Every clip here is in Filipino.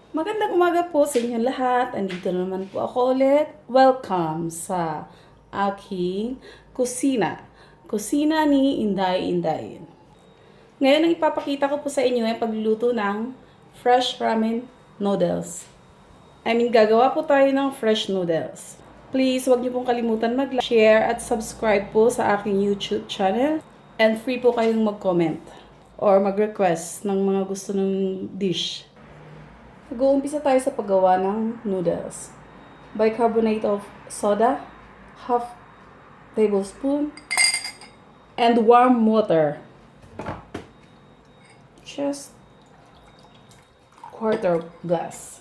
Magandang umaga po sa inyo lahat. Andito na naman po ako ulit. Welcome sa aking kusina. Kusina ni Enday Endayin. Ngayon ang ipapakita ko po sa inyo ay pagluluto ng fresh ramen noodles. Gagawa po tayo ng fresh noodles. Please, huwag niyo pong kalimutan mag-like, share, at subscribe po sa aking YouTube channel. And free po kayong mag-comment or mag-request ng mga gusto ng dish. Mag-uumpisa tayo sa paggawa ng noodles. Bicarbonate of soda, half tablespoon, and warm water. Just quarter glass.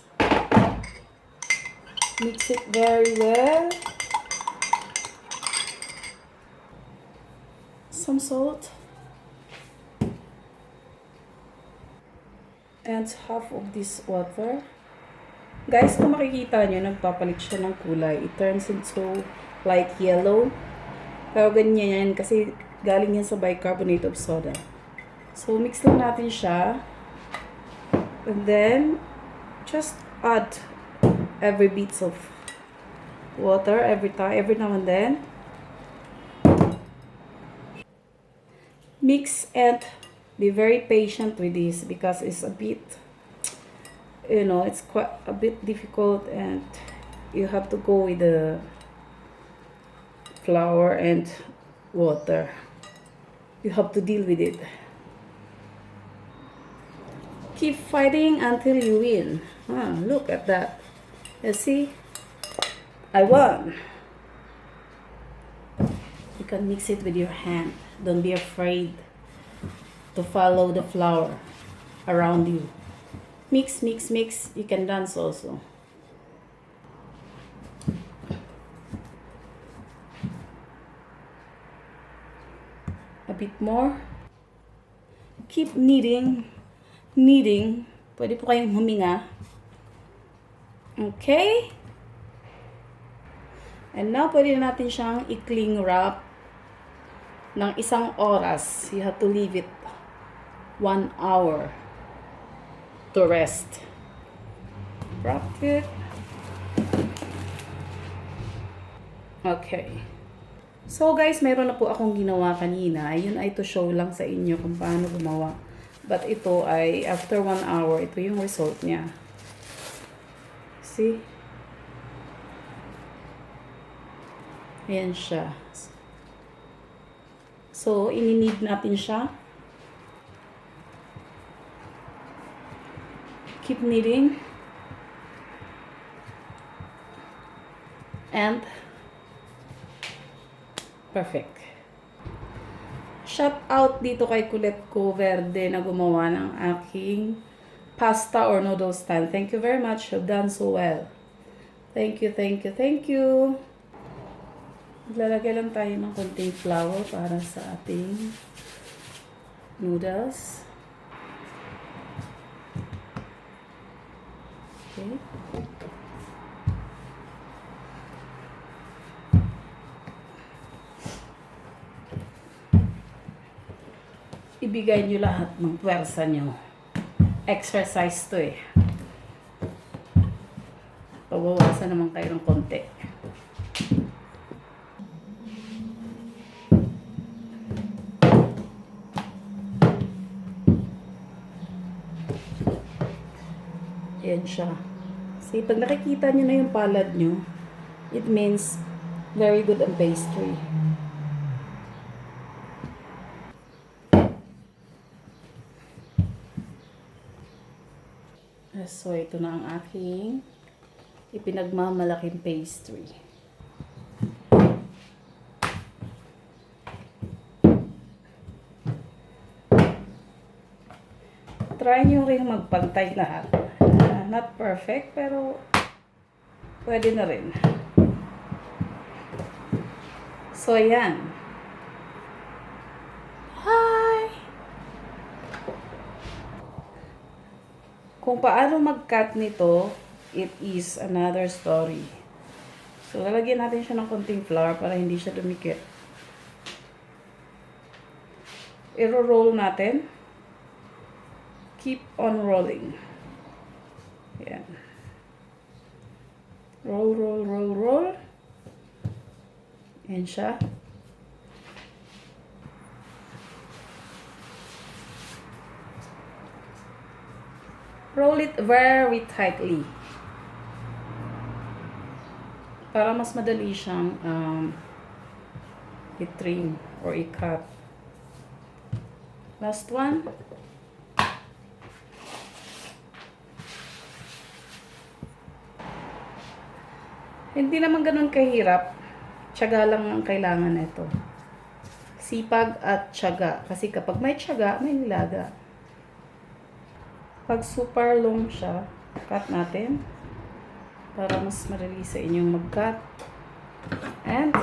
Mix it very well. Some salt. And half of this water. Guys, kung makikita nyo, nagpapalit siya ng kulay. It turns into light yellow. Pero ganyan yan kasi galing yan sa bicarbonate of soda. So, mix lang natin siya. And then, just add every bits of water every now and then. Mix and be very patient with this because it's a bit, it's quite a bit difficult and you have to go with the flour and water. You have to deal with it. Keep fighting until you win. Look at that. You see? I won. You can mix it with your hand. Don't be afraid to follow the flour around you. Mix, mix, mix. You can dance also. A bit more. Keep kneading. Kneading. Pwede po kayong huminga. Okay? And now, pwede natin siyang i-cling wrap ng 1 oras. You have to leave it 1 hour to rest. Wrap it. Okay. So guys, meron na po akong ginawa kanina. Yun ay to show lang sa inyo kung paano gumawa. But ito ay after 1 hour, ito yung result niya. See? Ayan siya. So, ini-knead natin siya. Keep kneading. And perfect. Shout out dito kay Colette Co Verde na gumawa ng aking pasta or noodle stand. Thank you very much. You've done so well. Thank you, thank you, thank you. Lalagay lang tayo ng konting flour para sa ating noodles. Okay. Ibigay nyo lahat ng pwersa nyo. Exercise to eh. Pabawasan naman kayo ng konti. Ayan siya. See, pag nakikita nyo na yung palad nyo, it means very good ang pastry. So, ito na ang aking ipinagmamalaking pastry. Try nyo rin magpantay lahat. Not perfect, pero pwede na rin. So, ayan. Hi! Kung paano mag-cut nito, it is another story. So, lalagyan natin siya ng konting flour para hindi siya dumikit. I-roll natin. Keep on rolling. Yan. Roll, roll, roll, roll. Yan siya. Roll it very tightly. Para mas madali siyang i-trim or i-cut. Last one. Hindi naman ganun kahirap. Tiyaga lang ang kailangan nito. Sipag at tiyaga. Kasi kapag may tiyaga, may nilaga. Pag super long siya, cut natin. Para mas madali sa inyong mag-cut. And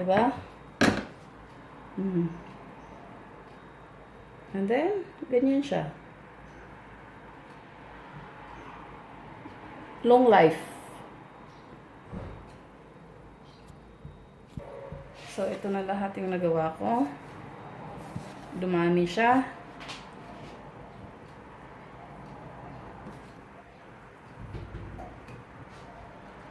diba? And then, ganyan siya. Long life. So, ito na lahat yung nagawa ko. Dumami siya.